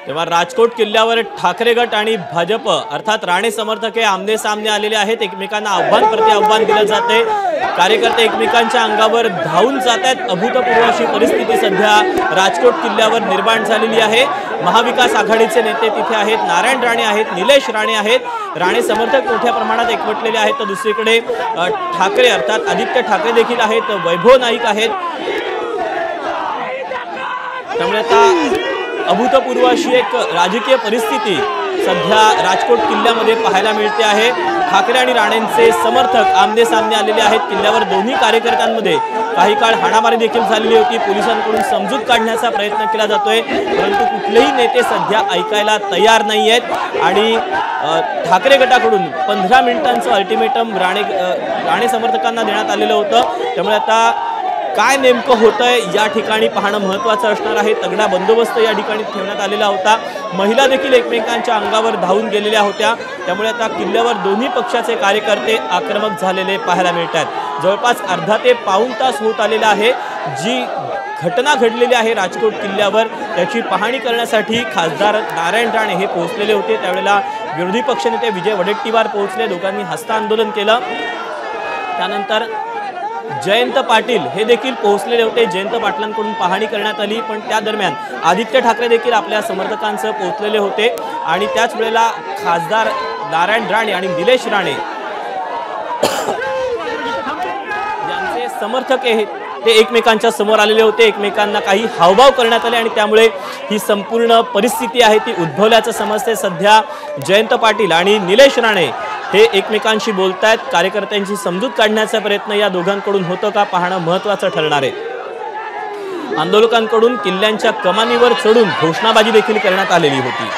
तेव्हा राजकोट किल्ल्यावर ठाकरे गट आणि भाजप अर्थात राणे समर्थक हे आमने सामने आलेले आहेत। एकमेकांना आव्हान प्रति आव्हान दिलं जाते, कार्यकर्ते एकमेकांच्या अंगावर धावून जात आहेत। अभूतपूर्व अशी परिस्थिती सध्या राजकोट किल्ल्यावर निर्माण झालेली आहे। महाविकास आघाडीचे नेते तिथे आहेत, नारायण राणे आहेत, निलेश राणे आहेत, राणे समर्थक मोठ्या प्रमाणात एकवटलेले आहेत। तर दुसरीकडे ठाकरे अर्थात आदित्य ठाकरे देखील आहेत, वैभव नाईक आहेत। त्यामुळे आता अभूतपूर्व अशी एक राजकीय परिस्थिती सध्या राजकोट किल्ल्यामध्ये पाहायला मिळते आहे। ठाकरे आणि राणेंचे समर्थक आमने सामने आलेले आहेत। किल्ल्यावर दोन्ही कार्यकर्त्यांमध्ये काही काळ हाणामारी देखील झालेली होती। पोलिसांकडून समजूत काढण्याचा प्रयत्न केला जातोय, परंतु कुठलेही नेते सध्या ऐकायला तयार नाही आहेत। आणि ठाकरे गटाकडून 15 मिनिटांचं अल्टिमेटम राणे समर्थकांना देण्यात आलेलं होतं। त्यामुळे आता काय नेमकं होतंय या ठिकाणी पाहणं महत्त्वाचं असणार आहे। तगडा बंदोबस्त या ठिकाणी ठेवण्यात आलेला होता। महिला देखील एकमेकांच्या अंगावर धावून गेलेल्या होत्या। त्यामुळे आता किल्ल्यावर दोन्ही पक्षाचे कार्यकर्ते आक्रमक झालेले पाहायला मिळतात। जवळपास अर्धा ते पाऊण तास होत आलेला आहे। जी घटना घडलेली आहे राजकोट किल्ल्यावर त्याची पाहणी करण्यासाठी खासदार नारायण राणे हे पोहोचलेले होते। त्यावेळेला विरोधी पक्षनेते विजय वडेट्टीवार पोहोचले, दोघांनी हस्तांदोलन केलं। त्यानंतर जयंत पाटील हे देखील पोहोचलेले होते। जयंत पाटलांकडून पाहणी करण्यात आली, पण त्या दरम्यान आदित्य ठाकरे देखील आपल्या समर्थकांसह पोहोचलेले होते। आणि त्याच वेळेला खासदार नारायण राणे आणि निलेश राणे यांचे समर्थक ते एकमेकांच्या समोर आलेले होते। एकमेकांना काही हावभाव करण्यात आले आणि त्यामुळे ही संपूर्ण परिस्थिती आहे ती उद्भवल्याचं समजते। सध्या जयंत पाटील आणि निलेश राणे हे एकमेकांशी बोलतायत। कार्यकर्त्यांची समजूत काढण्याचा प्रयत्न या दोघांकडून होतो का पाहणं महत्त्वाचं ठरणार आहे। आंदोलकांकडून किल्ल्यांच्या कमानीवर चढून घोषणाबाजी देखील करण्यात आलेली होती।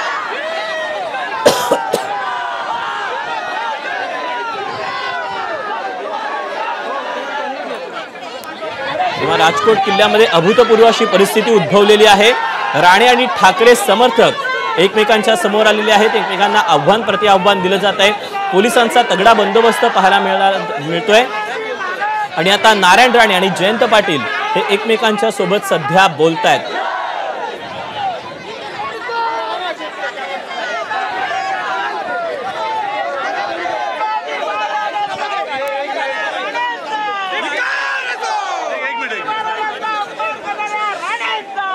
राजकोट किल्ल्यामध्ये अभूतपूर्व अशी परिस्थिती उद्भवलेली आहे। राणे आणि ठाकरे समर्थक एकमेकांच्या समोर आलेले आहेत, एकमेकांना आव्हान प्रति आव्हान दिलं जात आहे। पोलिसांचा तगडा बंदोबस्त पाहायला मिळतोय आणि आता नारायण राणे आणि जयंत पाटील हे एकमेकांच्या सोबत सध्या बोलतायत।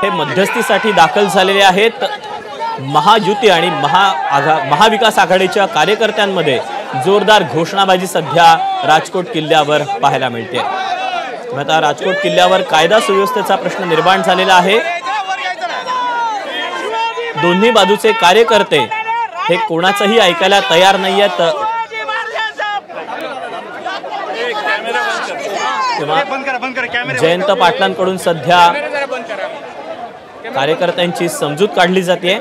हे मध्यस्थीसाठी दाखल झालेले आहेत। महायुती आणि महाविकास आघाडीच्या कार्यकर्त्यांमध्ये जोरदार घोषणाबाजी सध्या राजकोट किल्ल्यावर पाहायला मिळते। आता राजकोट किल्ल्यावर कायदा सुव्यवस्थेचा प्रश्न निर्माण झालेला आहे। दोन्ही बाजूचे कार्यकर्ते हे कोणाचंही ऐकायला तयार नाही आहेत। जयंत पाटलांकडून सध्या कार्यकर्त्यांची समजूत काढली जाते।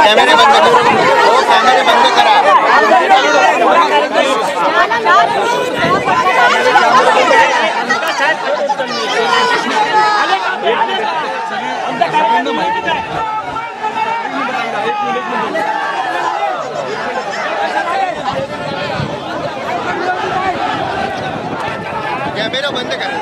कैमरे बंद करा। कैमरा बंद करा।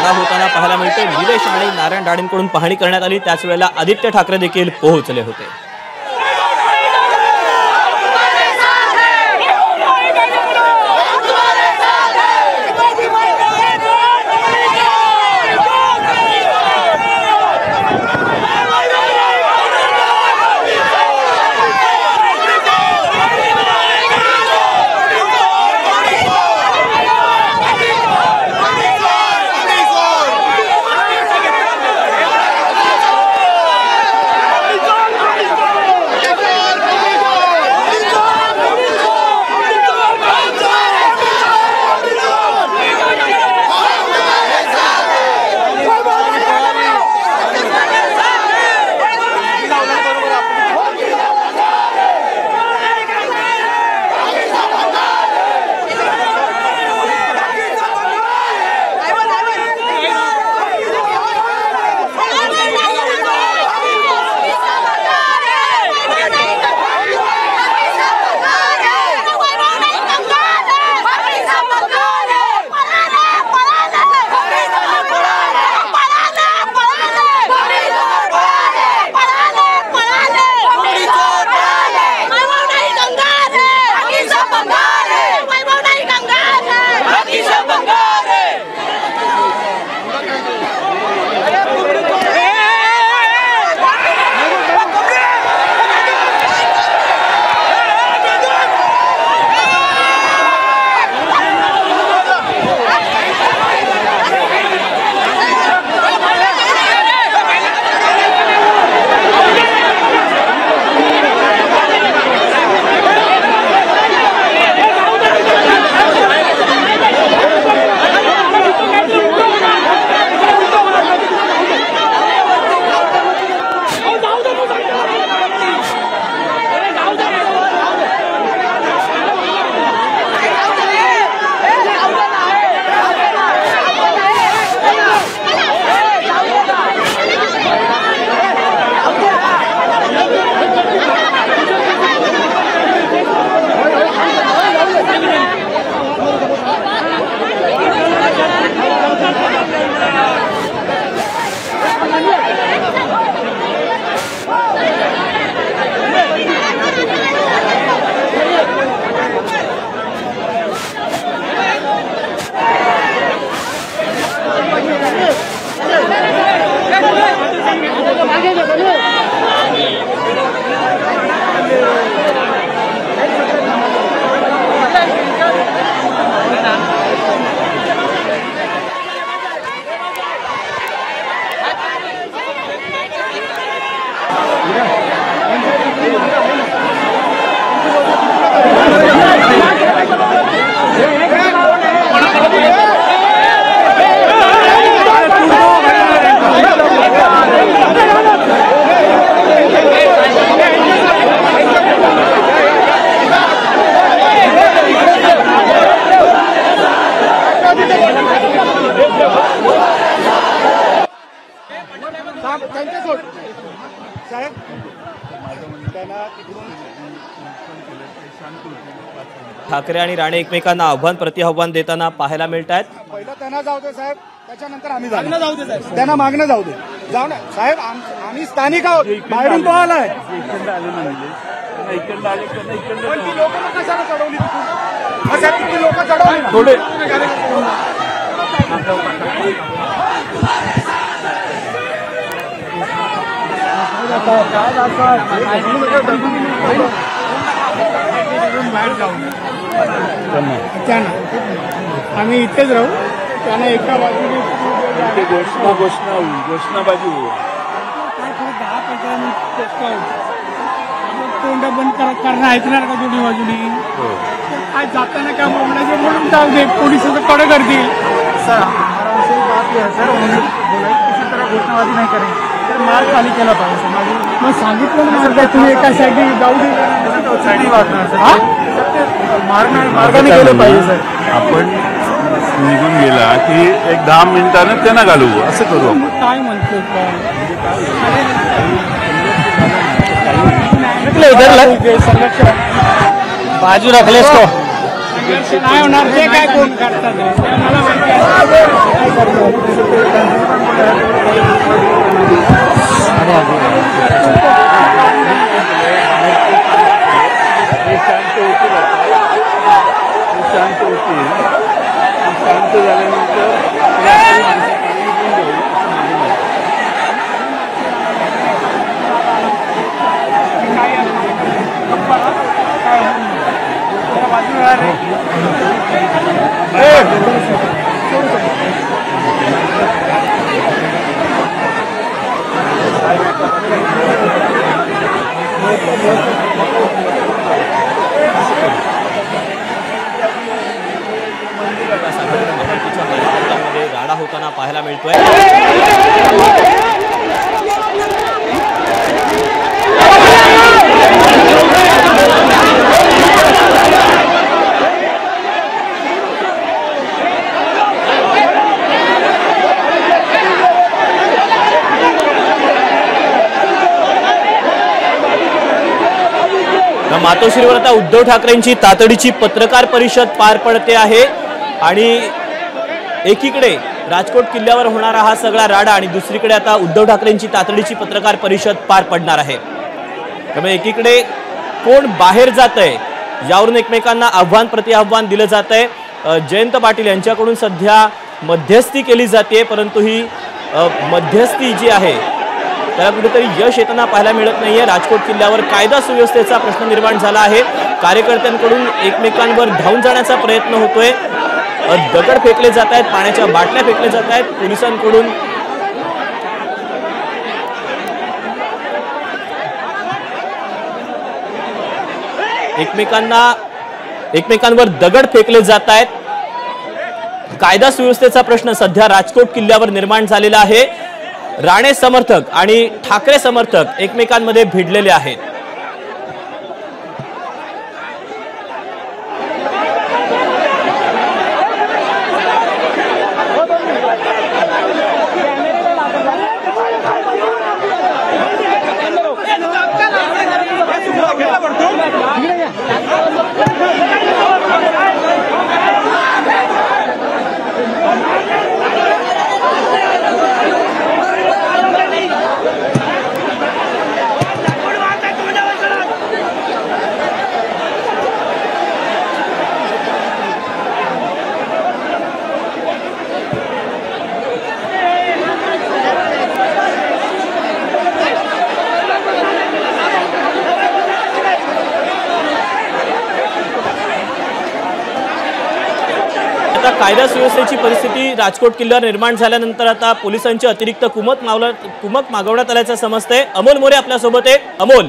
होताना पाहायला मिळते। निलेश आणि नारायण राणेंकडून पाहणी करण्यात आली, त्याच वेळेला आदित्य ठाकरे देखील पोहोचले होते। ठाकरे आणि राणे एकमेकांना आव्हान प्रतिआव्हान देताना पाहायला मिळत आहेत. पहिलं त्यांना जाऊ दे साहेब, त्याच्यानंतर आम्ही जाऊ दे साहेब, त्यांना मागणं जाऊ दे, जाऊ ना साहेब. आम्ही स्थानिक आहोत, बाहेरून तो आलाय. पण ती लोक कशाला चढवली ती लोक चढवली थोडे. आम्ही इथेच राहू, त्यांना एका बाजूने घोषणाबाजी होईल. 10 तोंड बंद करणं ऐकणार का दोन्ही बाजूनी? काय जाताना काय बोलायचे म्हणून जाऊ दे, पोलीस कडे करतील. घोषणाबाजी नाही करेल तर मार्ग खाली केला पाहिजे. मग सांगितलं ना तुम्ही एका साईडने जाऊ दे, मार्गाने केलं पाहिजे सर. आपण निघून गेला की एक 10 मिनिटानं त्यांना घालू, असं करू आपण. काय म्हणतो बाजू रखलेस तो नाही होणार. ते काय कोण करतात मला शांत होतील. शांत झाल्यानंतर राडा होताना पाहायला मिळतोय. मातोश्रीवर आता उद्धव ठाकरेंची तातडीची पत्रकार परिषद पार पडते आहे आणि एकीकडे राजकोट किल्ल्यावर होणारा हा सगळा राडा आणि दुसरीकडे आता उद्धव ठाकरेंची तातडीची पत्रकार परिषद पार पडणार आहे. त्यामुळे एकीकडे कोण बाहेर जातंय यावरून एकमेकांना आव्हान प्रतिआव्हान दिलं जातंय. जयंत पाटील यांच्याकडून सध्या मध्यस्थी केली जाते, परंतु ही मध्यस्थी जी आहे त्याला कुठेतरी यश येताना पाहायला मिळत नाहीये. राजकोट किल्ल्यावर कायदा सुव्यवस्थेचा प्रश्न निर्माण झाला आहे. कार्यकर्त्यांकडून एकमेकांवर धावून जाण्याचा प्रयत्न होतोय. दगड फेकले जात आहेत, पाण्याच्या बाटल्या फेकले जात आहेत. पोलिसांकडून एकमेकांवर दगड फेकले जात आहेत. कायदा सुव्यवस्थेचा प्रश्न सध्या राजकोट किल्ल्यावर निर्माण झालेला आहे. राणे समर्थक आणि ठाकरे समर्थक एकमेकांमध्ये भिडलेले आहेत. आता कायदा सुव्यवस्थेची परिस्थिती राजकोट किल्ल्यावर निर्माण झाल्यानंतर आता पोलिसांची अतिरिक्त कुमक मागवण्यात आल्याचं समजतंय. अमोल मोरे आपल्यासोबत आहे. अमोल,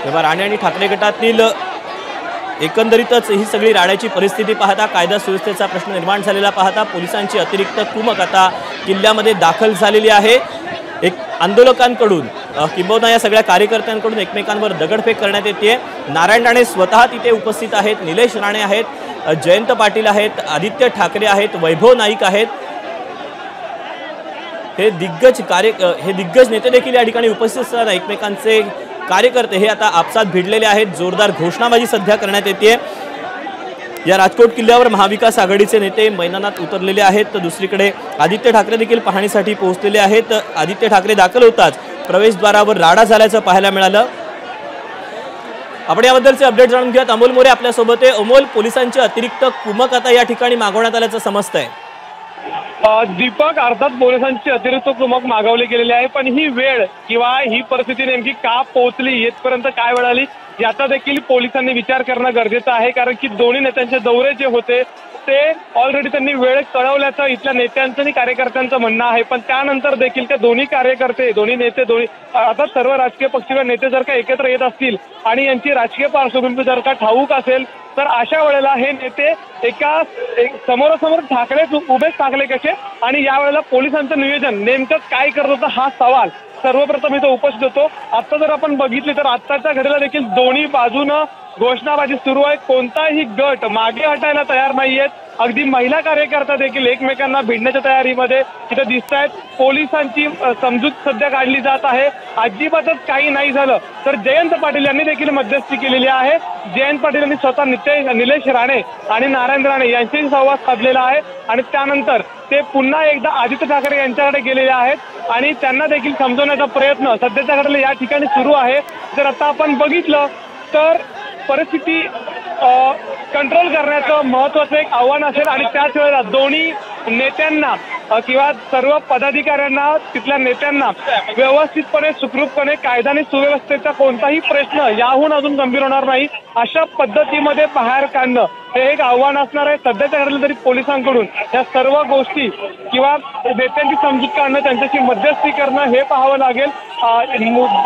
तेव्हा राणे आणि ठाकरे गटातील एकंदरीतच ही सगळी राड्याची परिस्थिती पाहता, कायदा सुव्यवस्थेचा प्रश्न निर्माण झालेला पाहता पोलिसांची अतिरिक्त कुमक आता किल्ल्यामध्ये दाखल झालेली आहे. एक आंदोलकांकडून किंबहुना या सगळ्या कार्यकर्त्यांकडून एकमेकांवर दगडफेक करण्यात येते। नारायण राणे स्वतः तिथे उपस्थित आहेत, निलेश राणे आहेत, जयंत पाटील आहेत, आदित्य ठाकरे आहेत, वैभव नाईक आहेत। हे दिग्गज नेते देखील या ठिकाणी उपस्थित असताना एकमेकांचे कार्यकर्ते हे आता आपसात भिडलेले आहेत। जोरदार घोषणाबाजी सध्या करण्यात येते। या राजकोट किल्ल्यावर महाविकास आघाडीचे नेते मैदानात उतरलेले आहेत, तर दुसरीकडे आदित्य ठाकरे देखील पाहणीसाठी पोहोचलेले आहेत। आदित्य ठाकरे दाखल होताच प्रवेशद्वारावर राडा झाल्याचं पाहायला मिळालं। आपण याबद्दलचे अपडेट जाणून घेऊयात। अमोल मोरे आपल्यासोबत आहे। अमोल, पोलिसांचे अतिरिक्त कुमक आता या ठिकाणी मागवण्यात आल्याचं समजतंय। दीपक, अर्थात पोलिसांची अतिरिक्त कुमक मागवली गेलेली आहे, पण ही वेळ किंवा ही परिस्थिती नेमकी का पोहोचली, येथपर्यंत काय वेळ आली याचा देखील पोलिसांनी विचार करणं गरजेचं आहे। कारण की दोन्ही नेत्यांचे दौरे जे होते ते ऑलरेडी त्यांनी वेळ कळवल्याचं इथल्या नेत्यांचं आणि कार्यकर्त्यांचं म्हणणं आहे। पण त्यानंतर देखील ते दोन्ही कार्यकर्ते, दोन्ही नेते, आता सर्व राजकीय पक्ष नेते जर का एकत्र येत असतील आणि यांची राजकीय पार्श्वभूमी जर का ठाऊक असेल, तर अशा वेळेला हे नेते समोरासमोर उभेच ठाकले कसे आणि यावेळेला पोलिसांचं नियोजन नेमकं काय करत होतं हा सवाल सर्वप्रथम इथं उपस्थित होतो। आता जर आपण बघितले तर आत्ताच्या घडीला देखील दोन्ही बाजूनं घोषणाबाजी सुरू आहे। कोणताही गट मागे हटायला तयार नाहीयेत। अगदी महिला कार्यकर्ता देखील एकमेकांना भिडण्याच्या तयारीमध्ये इथं दिसत आहेत। पोलिसांची समजूत सध्या काढली जात आहे। अजिबातच काही नाही झालं तर जयंत पाटील यांनी देखील मध्यस्थी केलेली आहे। जयंत पाटील यांनी स्वतः निलेश राणे आणि नारायण राणे यांच्याशी संवाद साधलेला आहे आणि त्यानंतर ते पुन्हा एकदा आदित्य ठाकरे यांच्याकडे गेलेले आहेत आणि त्यांना देखील समजवण्याचा प्रयत्न सध्याच्या घडीला या ठिकाणी सुरू आहे। जर आता आपण बघितलं तर परिस्थिती कंट्रोल करण्याचं महत्त्वाचं एक आव्हान असेल आणि त्याच वेळेला दोन्ही नेत्यांना किंवा सर्व पदाधिकाऱ्यांना, तिथल्या नेत्यांना व्यवस्थितपणे सुखरूपपणे कायदा आणि सुव्यवस्थेचा कोणताही प्रश्न याहून अजून गंभीर होणार नाही अशा पद्धतीमध्ये बाहेर काढणं हे एक आव्हान असणार आहे। सध्याच्या घडीला तरी पोलिसांकडून या सर्व गोष्टी किंवा नेत्यांची समजूत काढणं, त्यांच्याशी मध्यस्थी करणं हे पाहावं लागेल।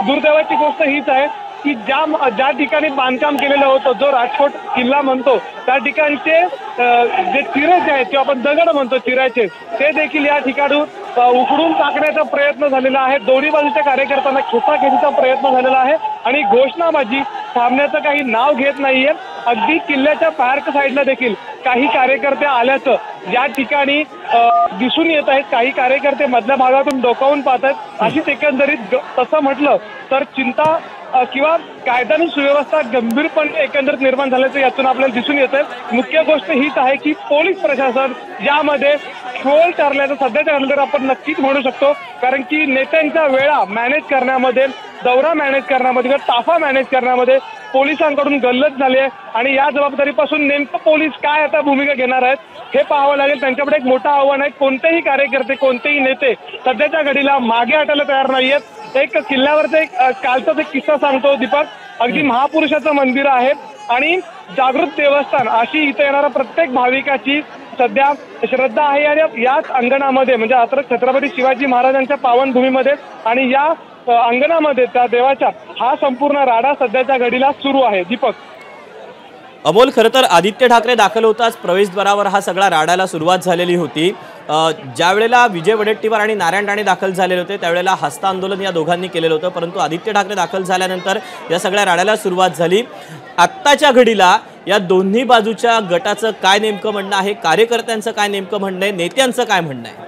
दुर्दैवाची गोष्ट हीच आहे की ज्या ठिकाणी बांधकाम केलेलं होतं, जो राजकोट किल्ला म्हणतो, त्या ठिकाणचे जे चिरे आहेत किंवा आपण दगड म्हणतो चिरायचे, ते देखील या ठिकाणी उखडून टाकण्याचा प्रयत्न झालेला आहे। दोन्ही बाजूच्या कार्यकर्त्यांना खेचाखेचीचा प्रयत्न झालेला आहे आणि घोषणाबाजी थांबण्याचं काही नाव घेत नाहीये। अगदी किल्ल्याच्या पार्क साईडला देखील काही कार्यकर्ते आल्याचं या ठिकाणी दिसून येत आहेत। काही कार्यकर्ते मधल्या भागातून डोकावून पाहत आहेत। अशीच एकंदरीत तसं म्हटलं तर चिंता किंवा कायदा आणि सुव्यवस्था गंभीरपणे एकंदरीत निर्माण झाल्याचं यातून आपल्याला दिसून येत आहे। मुख्य गोष्ट हीच आहे की पोलीस प्रशासन यामध्ये खोल ठरल्याचं सध्याच्या घडीला आपण नक्कीच म्हणू शकतो। कारण की नेत्यांच्या वेळा मॅनेज करण्यामध्ये, दौरा मॅनेज करण्यामध्ये किंवा ताफा मॅनेज करण्यामध्ये पोलिसांकडून गल्लत झाली आहे आणि या जबाबदारीपासून नेमकं पोलीस काय आता भूमिका घेणार आहेत हे पाहावं लागेल। त्यांच्याकडे एक मोठं आव्हान आहे। कोणतेही कार्यकर्ते, कोणतेही नेते सध्याच्या घडीला मागे हटायला तयार नाहीयेत। एक किल्ल्यावरचा एक कालचाच एक किस्सा सांगतो दीपक। अगदी महापुरुषाचं मंदिर आहे आणि जागृत देवस्थान अशी इथं येणाऱ्या प्रत्येक भाविकाची सध्या श्रद्धा आहे आणि याच अंगणामध्ये म्हणजे आता छत्रपती शिवाजी महाराजांच्या पावनभूमीमध्ये आणि या अंगणामध्ये त्या देवाच्या हा संपूर्ण राडा सध्याच्या घडीला सुरू आहे। दीपक, अमोल, खरं तर आदित्य ठाकरे दाखल होताच प्रवेशद्वारावर हा सगळा राडाला सुरुवात झालेली होती। ज्या वेळेला विजय वडेट्टीवार आणि नारायण राणे दाखल झालेले होते त्यावेळेला हस्त आंदोलन या दोघांनी केलेलं होतं, परंतु आदित्य ठाकरे दाखल झाल्यानंतर या सगळ्या राडाला सुरुवात झाली। आत्ताच्या घडीला या दोन्ही बाजूच्या गटाचं काय नेमकं म्हणणं आहे, कार्यकर्त्यांचं काय नेमकं म्हणणं आहे, नेत्यांचं काय म्हणणं आहे?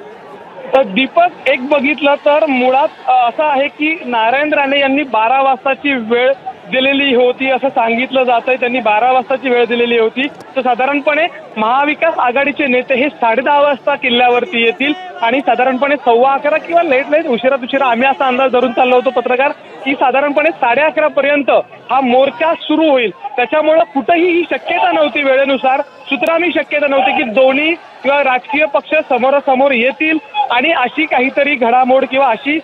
तर दीपक, एक बघितलं तर मुळात असं आहे की नारायण राणे यांनी 12 वाजताची वेळ दिलेली होती असं सांगितलं जात आहे। त्यांनी 12 वाजताची वेळ दिलेली होती, तर साधारणपणे महाविकास आघाडीचे नेते हे 10:30 वाजता किल्ल्यावरती येतील आणि साधारणपणे 11:15 किंवा लेट उशिरा आम्ही असा अंदाज धरून चाललो होतो पत्रकार की साधारणपणे 11:30 पर्यंत हा मोर्चा सुरू होईल। त्याच्यामुळे कुठेही ही शक्यता नव्हती, वेळेनुसार सूत्रांनी शक्यता नव्हती की दोन्ही किंवा राजकीय पक्ष समोरासमोर येतील आणि अशी काहीतरी घडामोड किंवा अशी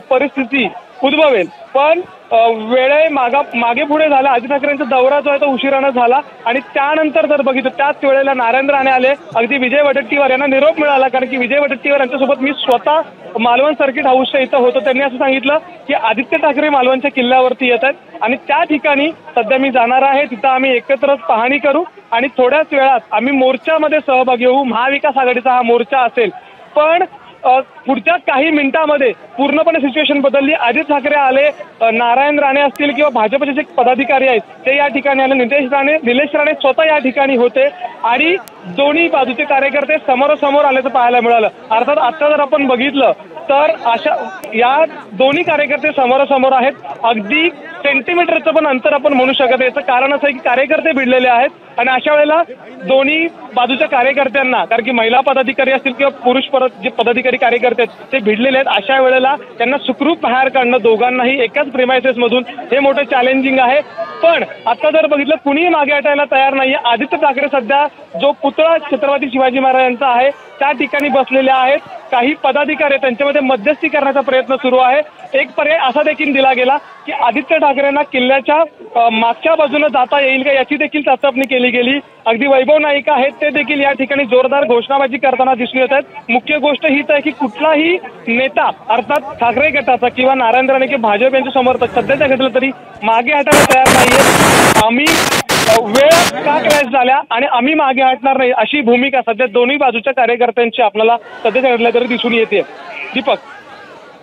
परिस्थिती उद्भवेल। पण वेळे मागे पुढे झाला। आदित्य ठाकरेंचा दौरा जो आहे तो उशिरानं झाला आणि त्यानंतर जर बघितलं त्याच वेळेला नारायण राणे आले। अगदी विजय वडेट्टीवार यांना निरोप मिळाला कारण की विजय वडेट्टीवार यांच्यासोबत मी स्वतः मालवण सर्किट हाऊसच्या इथं होतो। त्यांनी असं सांगितलं की आदित्य ठाकरे मालवणच्या किल्ल्यावरती येत आहेत आणि त्या ठिकाणी सध्या मी जाणार आहे, तिथं आम्ही एकत्रच पाहणी करू आणि थोड्याच वेळात आम्ही मोर्चामध्ये सहभागी होऊ। महाविकास आघाडीचा हा मोर्चा असेल, पण पुढच्या काही मिनिटांमध्ये पूर्णपणे सिच्युएशन बदलली. आदित्य ठाकरे आले, नारायण राणे असतील किंवा भाजपचे जे पदाधिकारी आहेत ते या ठिकाणी आले, निलेश राणे स्वतः या ठिकाणी होते आणि दोन्ही बाजूचे कार्यकर्ते समोरासमोर आल्याचं पाहायला मिळालं. अर्थात आता जर आपण बघितलं तर अशा या दोन्ही कार्यकर्ते समोरासमोर आहेत. अगदी सेंटीमीटरचं पण अंतर आपण म्हणू शकत नाही. याचं कारण असं आहे की कार्यकर्ते भिडलेले आहेत आणि अशा वेळेला दोन्ही बाजूच्या कार्यकर्त्यांना, कारण की महिला पदाधिकारी असतील किंवा पुरुष जे पदाधिकारी कार्यकर्ते आहेत ते भिडलेले आहेत, अशा वेळेला त्यांना सुखरूप बाहेर काढणं दोघांनाही एकाच प्रिमायसेसमधून हे मोठं चॅलेंजिंग आहे. पण आता जर बघितलं कुणीही मागे हटायला तयार नाहीये. आदित्य ठाकरे सध्या जो पुतळा छत्रपती शिवाजी महाराजांचा आहे त्या ठिकाणी बसलेले आहेत. काही पदाधिकारी त्यांच्यामध्ये मध्यस्थी करण्याचा प्रयत्न सुरू आहे. एक पर्याय असा देखील दिला गेला की आदित्य ठाकरेंना किल्ल्याच्या मागच्या बाजूने जाता येईल का याची देखील चाचपणी केली गेली. अगदी वैभव नाईक आहेत ते देखील या ठिकाणी जोरदार घोषणाबाजी करताना दिसून येत आहेत. मुख्य गोष्ट हीच आहे की कुठलाही नेता अर्थात ठाकरे गटाचा किंवा नारायण राणे किंवा भाजप यांचे समर्थक सध्याच्या घटनेला तरी मागे हटायला तयार नाहीये. आम्ही वेळ का क्रॅश झाल्या आणि आम्ही मागे हटणार नाही अशी भूमिका सध्या दोन्ही बाजूच्या कार्यकर्त्यांची आपल्याला सध्याच्या घटनेला तरी दिसून येते. दीपक,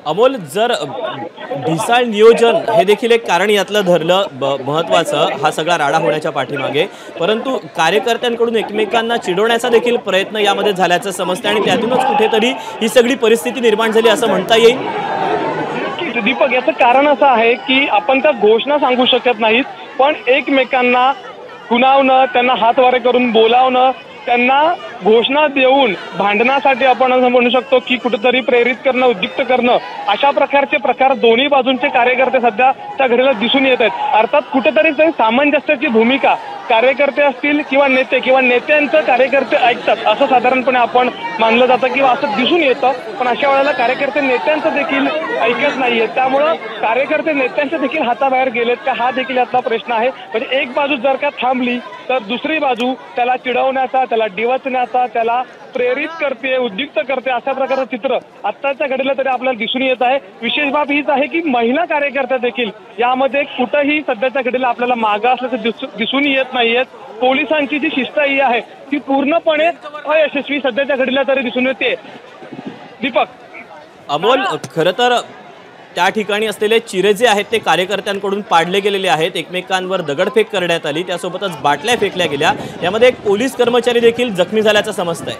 अमोल, जर ढिसाळ नियोजन हे देखील एक कारण यातलं धरलं महत्वाचं हा सगळा राडा होण्याच्या पाठीमागे, परंतु कार्यकर्त्यांकडून एकमेकांना चिडवण्याचा देखील प्रयत्न यामध्ये झाल्याचं समजतं आणि त्यातूनच कुठेतरी ही सगळी परिस्थिती निर्माण झाली असं म्हणता येईल. दीपक, याचं कारण असं आहे की आपण त्या घोषणा सांगू शकत नाहीत, पण एकमेकांना खुणावणं, त्यांना हातवारे करून बोलावणं, त्यांना घोषणा देऊन भांडणासाठी आपण असं म्हणू शकतो की कुठेतरी प्रेरित करणं, उद्युक्त करणं, अशा प्रकारचे प्रकार दोन्ही बाजूंचे कार्यकर्ते सध्या त्या घडीला दिसून येत आहेत. अर्थात कुठेतरी सामंजस्याची भूमिका कार्यकर्ते असतील किंवा नेत्यांचं कार्यकर्ते ऐकतात असं साधारणपणे आपण मानलं जातं किंवा असं दिसून येतं. पण अशा वेळेला कार्यकर्ते नेत्यांचं देखील ऐकत नाहीये. त्यामुळं कार्यकर्ते नेत्यांच्या देखील हाताबाहेर गेलेत का हा देखील यातला प्रश्न आहे. म्हणजे एक बाजू जर का थांबली तर दुसरी बाजू त्याला चिडवण्याचा, त्याला डिवचण्याचा, त्याला प्रेरित करते, उद्युक्त करते, अशा प्रकारचं चित्र आत्ताच्या घडीला तरी आपल्याला दिसून येत आहे. विशेष बाब हीच आहे की महिला कार्यकर्त्या देखील यामध्ये कुठंही सध्याच्या घडीला आपल्याला मागं असल्याचं दिसून येत नाहीयेत. पोलिसांची जी शिस्तही आहे ती पूर्णपणे अयशस्वी सध्याच्या घडीला तरी दिसून येते. दीपक, अमोल, खरं तर त्या ठिकाणी असलेले चिरे जे आहेत ते कार्यकर्त्यांकडून पाडले गेलेले आहेत. एकमेकांवर दगडफेक करण्यात आली, त्यासोबतच बाटल्या फेकल्या गेल्या. यामध्ये एक पोलीस कर्मचारी देखील जखमी झाल्याचं समजतंय.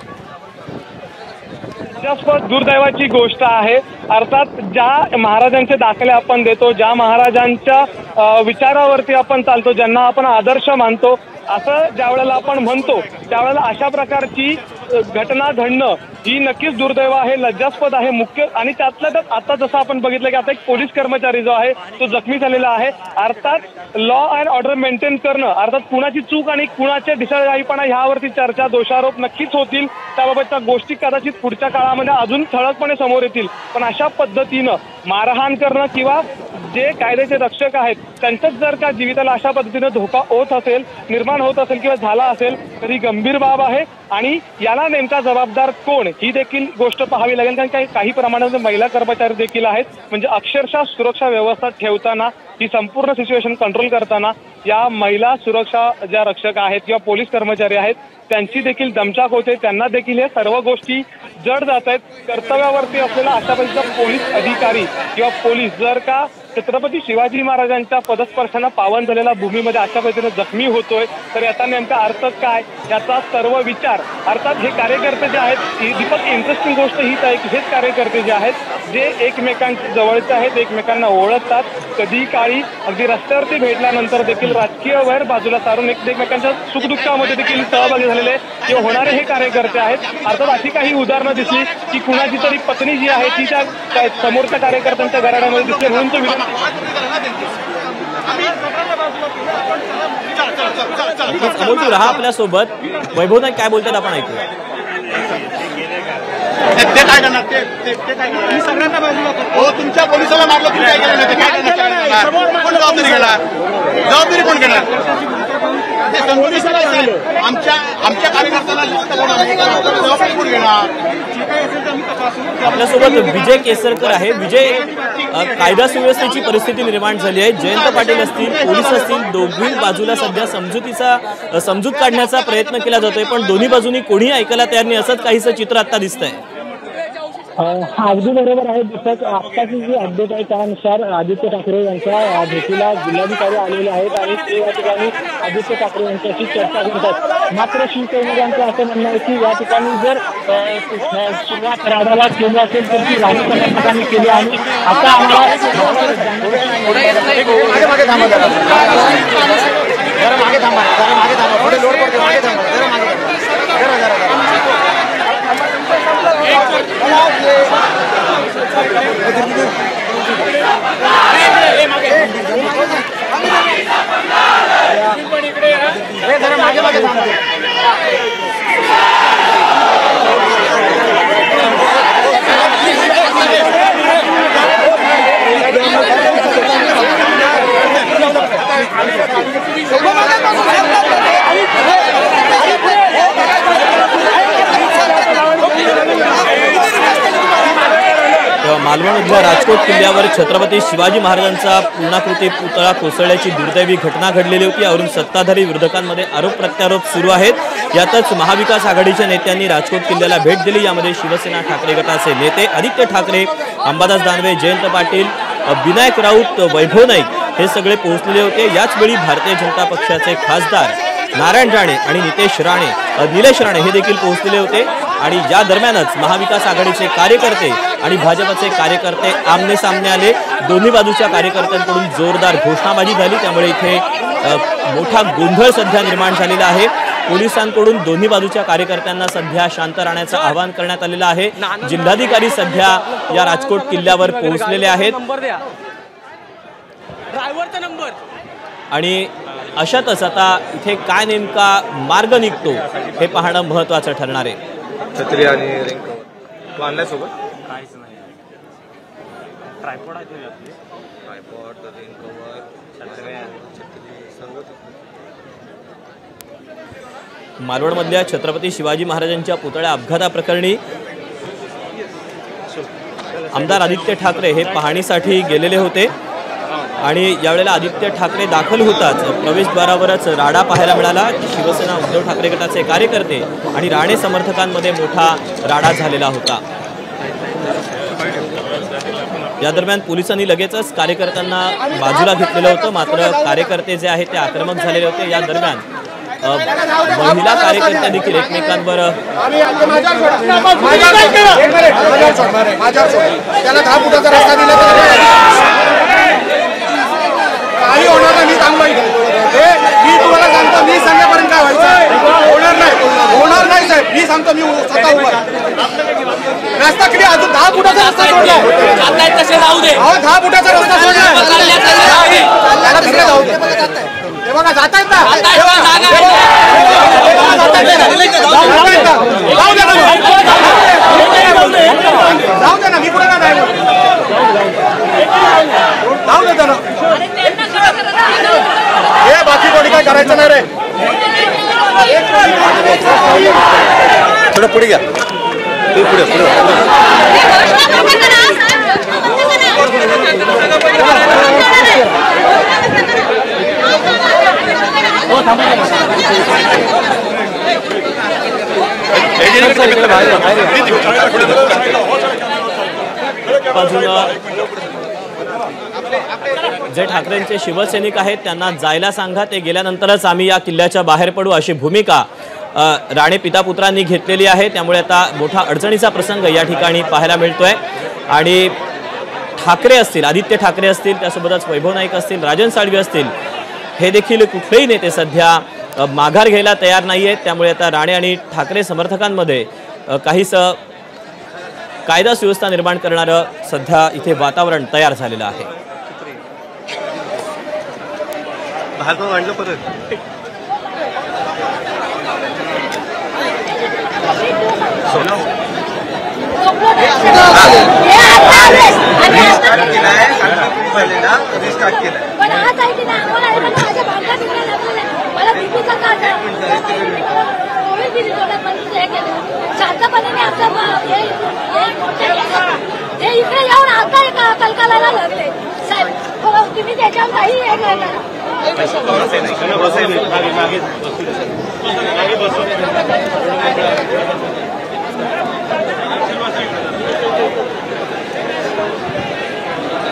दुर्दैवाची गोष्ट आहे. अर्थात ज्या महाराजांचे दाखले आपण देतो, ज्या महाराजांच्या विचारावरती आपण चालतो, ज्यांना आपण आदर्श मानतो, असं ज्या वेळेला आपण म्हणतो त्यावेळेला अशा प्रकारची घटना घडणं ही नक्कीच दुर्दैव आहे, लज्जास्पद आहे. मुख्य आणि त्यातल्या त्यात आता जसं आपण बघितलं की आता एक पोलीस कर्मचारी जो आहे तो जखमी झालेला आहे. अर्थात लॉ अँड ऑर्डर मेंटेन करणं, अर्थात कुणाची चूक आणि कुणाचे ढिसाळवाणेपणा ह्यावरती चर्चा, दोषारोप नक्कीच होतील. त्याबाबतच्या गोष्टी कदाचित पुढच्या काळामध्ये अजून ठळकपणे समोर येतील. पण अशा पद्धतीनं मारहाण करणं किंवा जे कायद्याचे रक्षक आहेत त्यांच्याच जर का जीविताला अशा पद्धतीनं धोका होत असेल, निर्माण होत असेल किंवा झाला असेल तरी गंभीर बाब आहे. आणि याला नेमका जबाबदार कोण ही देखील गोष्ट पाहावी लागेल. कारण काही प्रमाणात महिला कर्मचारी देखील आहेत. म्हणजे अक्षरशः सुरक्षा व्यवस्था ठेवताना, ही संपूर्ण सिच्युएशन कंट्रोल करताना या महिला सुरक्षा ज्या रक्षक आहेत किंवा पोलीस कर्मचारी आहेत त्यांची देखील दमछाक होते. त्यांना देखील हे सर्व गोष्टी जड जात आहेत. कर्तव्यावरती असलेला अशा पद्धतीचा पोलीस अधिकारी किंवा पोलीस जर का छत्रपती शिवाजी महाराजांच्या पदस्पर्शानं पावन झालेल्या भूमीमध्ये अशा पद्धतीने जखमी होतोय तर याचा नेमका अर्थ काय, याचा सर्व विचार अर्थात हे कार्यकर्ते जे आहेत. दीपक, इंटरेस्टिंग गोष्ट हीच आहे की हेच कार्यकर्ते जे आहेत जे एकमेकांच्या जवळचे आहेत, एकमेकांना ओळखतात. कधी काळी अगदी रस्त्यावरती भेटल्यानंतर देखील राजकीय वैर बाजूला सारून एकमेकांच्या सुखदुःखामध्ये देखील सहभागी झालेले किंवा होणारे हे कार्यकर्ते आहेत. अर्थात अशी काही उदाहरणं दिसली की कुणाची तरी पत्नी जी आहे ती त्या समोरच्या कार्यकर्त्यांच्या घराण्यामध्ये दिसली म्हणून तो अमोल, रहा आपल्यासोबत. वैभव नाईक काय बोलतात आपण ऐकूया. ते काय करणार, ते काय करणार, सगळ्यांना बाजूला हो. तुमच्या पोलिसाला मारलं, तुम्ही काय केलं, ते काय करणार, कोण जबाबदारी घेणार, जबाबदारी कोण घेणार? आमच्या कार्यकर्त्यांना जबाबदारी कोण घेणार? आपल्यासोबत विजय केसरकर आहे. विजय, कायदा सुव्यवस्थेची परिस्थिती निर्माण झाली आहे. जयंत पाटील असतील, पोलीस असतील, दोन्ही बाजूला सध्या समजूत काढण्याचा प्रयत्न केला जातोय, पण दोन्ही बाजूनी कोणी ऐकायला तयार नाही असंच काहीसं चित्र आता दिसतंय. अगदी बरोबर आहे. दीपक, आत्ताची जी अपडेट आहे त्यानुसार आदित्य ठाकरे यांच्या भेटीला जिल्हाधिकारी आलेले आहेत आणि ते या ठिकाणी आदित्य ठाकरे यांच्याशी चर्चा करतात. मात्र शिवसैनिकांचं असं म्हणणं आहे की या ठिकाणी जर सुरुवात राडाला केली असेल तर ती राणी समर्थकांनी केली आणि आता आम्हाला मालवणमधल्या राजकोट किल्ल्यावर छत्रपती शिवाजी महाराजांचा पूर्णाकृती पुतळा कोसळल्याची दुर्दैवी घटना घडलेली होती. यावरून सत्ताधारी विरोधकांमध्ये आरोप प्रत्यारोप सुरू आहेत. यातच महाविकास आघाडीच्या नेत्यांनी राजकोट किल्ल्याला भेट दिली. यामध्ये शिवसेना ठाकरे गटाचे नेते आदित्य ठाकरे, अंबादास दानवे, जयंत पाटील, विनायक राऊत, वैभव नाईक हे सगळे पोहोचलेले होते. याचवेळी भारतीय जनता पक्षाचे खासदार नारायण राणे आणि निलेश राणे हे देखील पोहोचलेले होते. आणि या दरम्यानच महाविकास आघाडीचे कार्यकर्ते आणि भाजपचे कार्यकर्ते आमने सामने आले. दोन्ही बाजूच्या कार्यकर्त्यांकडून जोरदार घोषणाबाजी झाली. त्यामुळे इथे मोठा गोंधळ सध्या निर्माण झालेला आहे. पोलिसांकडून दोन्ही बाजूच्या कार्यकर्त्यांना सध्या शांत राहण्याचं आवाहन करण्यात आलेलं आहे. जिल्हाधिकारी सध्या या राजकोट किल्ल्यावर पोहोचलेले आहेत आणि अशातच आता इथे काय नेमका मार्ग निघतो हे पाहणं महत्त्वाचं ठरणार आहे. छत्री आणि रेनकोट आणल्यासोबत काहीच नाही. ट्रायपॉड आहे आपले, ट्रायपॉड, रेनकोट, छत्री सर्व. मालवणमधल्या छत्रपती शिवाजी महाराजांच्या पुतळ्या अपघाताप्रकरणी आमदार आदित्य ठाकरे हे पाहणीसाठी गेलेले होते आणि यावेळेला आदित्य ठाकरे दाखल होताच प्रवेशद्वारावरच राडा पाहायला मिळाला. शिवसेना उद्धव ठाकरे गटाचे कार्यकर्ते आणि राणे समर्थकांमध्ये मोठा राडा झालेला होता. या दरम्यान पोलिसांनी लगेचच कार्यकर्त्यांना बाजूला घेतलेलं होतं. मात्र कार्यकर्ते जे आहेत ते आक्रमक झालेले होते. या दरम्यान महिला कार्यकर्त्या देखील एकमेकांवर त्याला 10 फुटाचा रस्ता दिला काही होणार नाही. मी तुम्हाला सांगतो, मी सांगण्यापर्यंत काय व्हायचं होणार नाही साहेब. मी सांगतो, मी स्वतः उभा रस्ता किती अजून 10 फुटाचा रस्ता सोडला. 10 फुटाचा रस्ता सोडला त्याला तिकडे जाऊ दे. हे बघा जात आहेत ना, जाऊ दे ना. मी पुढे नाही जाऊ दे ना. हे बाकी कोणी काय करायचं नाही रे. थोडं पुढे घ्या, पुढे जे ठाकरेंचे शिवसैनिक आहेत त्यांना जायला सांगा, ते गेल्यानंतरच आम्ही या किल्ल्याच्या बाहेर पडू अशी भूमिका राणे पिता पुत्रांनी घेतलेली आहे. त्यामुळे आता मोठा अडचणीचा प्रसंग या ठिकाणी पाहायला मिळतोय. आणि ठाकरे असतील, आदित्य ठाकरे असतील, त्यासोबतच वैभव नाईक असतील, राजन साळवी असतील, हे देखील कुठलेही नेते सध्या माघार घ्यायला तयार नाही आहेत. त्यामुळे आता राणे आणि ठाकरे समर्थकांमध्ये काहीच कायदा सुव्यवस्था निर्माण करणारं सध्या इथे वातावरण तयार झालेलं आहे. इकडे येऊन आता कलकलाला लागले साहेब. तुम्ही त्याच्यावर काही हे करणार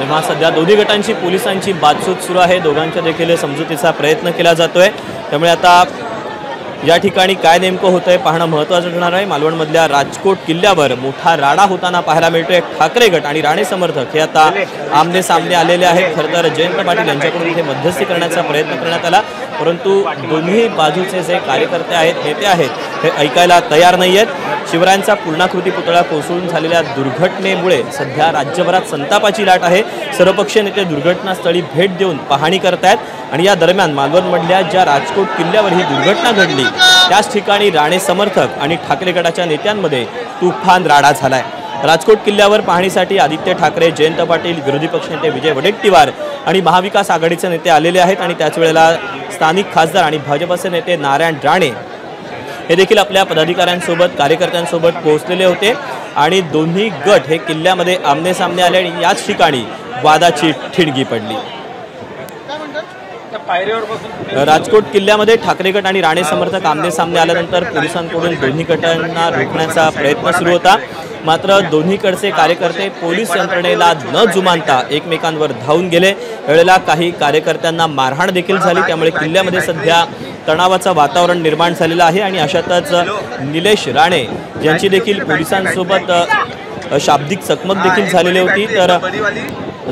तेव्हा सध्या दोन्ही गटांची पोलिसांची बातचूत सुरू आहे. दोघांच्या देखील समजुतीचा प्रयत्न केला जातोय. त्यामुळे आता या ठिकाणी काय नेमकं होतंय पाहणं महत्त्वाचं ठरणार आहे. मालवणमधल्या राजकोट किल्ल्यावर मोठा राडा होताना पाहायला मिळतोय. ठाकरे गट आणि राणे समर्थक हे आता आमने सामने आलेले आहेत. खरं तर जयंत पाटील यांच्याकडून इथे मध्यस्थी करण्याचा प्रयत्न करण्यात आला, परंतु दोन्ही बाजूचे जे कार्यकर्ते आहेत, नेते आहेत, हे ऐकायला तयार नाही आहेत. शिवरायांचा पूर्णाकृती पुतळा कोसळून झालेल्या दुर्घटनेमुळे सध्या राज्यभरात संतापाची लाट आहे. सर्वपक्षीय नेते दुर्घटनास्थळी भेट देऊन पाहणी करतायत आणि या दरम्यान मालवणमधल्या ज्या राजकोट किल्ल्यावर ही दुर्घटना घडली त्याच ठिकाणी राणे समर्थक आणि ठाकरे गटाच्या नेत्यांमध्ये तुफान राडा झालाय. राजकोट किल्ल्यावर पाहणीसाठी आदित्य ठाकरे, जयंत पाटील, विरोधी पक्षनेते विजय वडेट्टीवार आणि महाविकास आघाडीचे नेते आलेले आहेत आणि त्याच वेळेला स्थानिक खासदार आणि भाजपचे नेते नारायण राणे हे देखील आपल्या पदाधिकाऱ्यांसोबत, कार्यकर्त्यांसोबत पोहोचलेले होते आणि दोन्ही गट हे किल्ल्यामध्ये आमने सामने आले आणि याच ठिकाणी वादाची ठिणगी पडली. राजकोट किल्ल्यामध्ये ठाकरे गट आणि राणे समर्थक आमने सामने आल्यानंतर पोलिसांकडून दोन्ही गटांना रोखण्याचा प्रयत्न सुरू होता. मात्र दोन्हीकडचे कार्यकर्ते पोलीस यंत्रणेला न जुमानता एकमेकांवर धावून गेले. वेळेला काही कार्यकर्त्यांना मारहाण देखील झाली. त्यामुळे किल्ल्यामध्ये सध्या तणावाचं वातावरण निर्माण झालेलं आहे आणि अशातच निलेश राणे यांची देखील पोलिसांसोबत शाब्दिक चकमक देखील झालेली होती. तर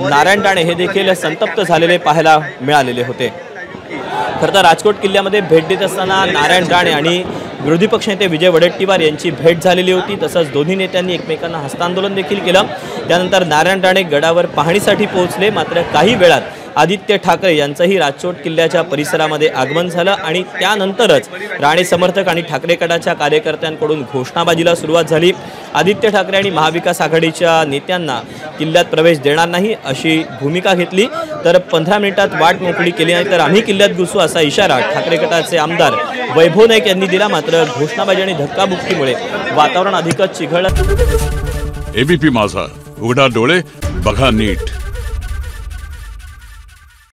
नारायण राणे हे देखील संतप्त झालेले पाहायला मिळालेले होते. खरं तर राजकोट किल्ल्यामध्ये भेट देत असताना नारायण राणे आणि विरोधी पक्षनेते विजय वडेट्टीवार यांची भेट झालेली होती. तसंच दोन्ही नेत्यांनी एकमेकांना हस्तांदोलन देखील केलं. त्यानंतर नारायण राणे गडावर पाहणीसाठी पोहोचले. मात्र काही वेळात आदित्य ठाकरे यांचंही राजकोट किल्ल्याच्या परिसरामध्ये आगमन झालं आणि त्यानंतरच राणे समर्थक आणि ठाकरे गटाच्या कार्यकर्त्यांकडून घोषणाबाजीला सुरुवात झाली. आदित्य ठाकरे आणि महाविकास आघाडीच्या नेत्यांना किल्ल्यात प्रवेश देणार नाही अशी भूमिका घेतली. तर 15 मिनिटात वाट मोकळी केली नाही तर आम्ही किल्ल्यात घुसू असा इशारा ठाकरे गटाचे आमदार वैभव नाईक यांनी दिला. मात्र घोषणाबाजी आणि धक्काबुक्कीमुळे वातावरण अधिकच चिघळलं. एबीपी माझा, उघडा डोळे बघा नीट.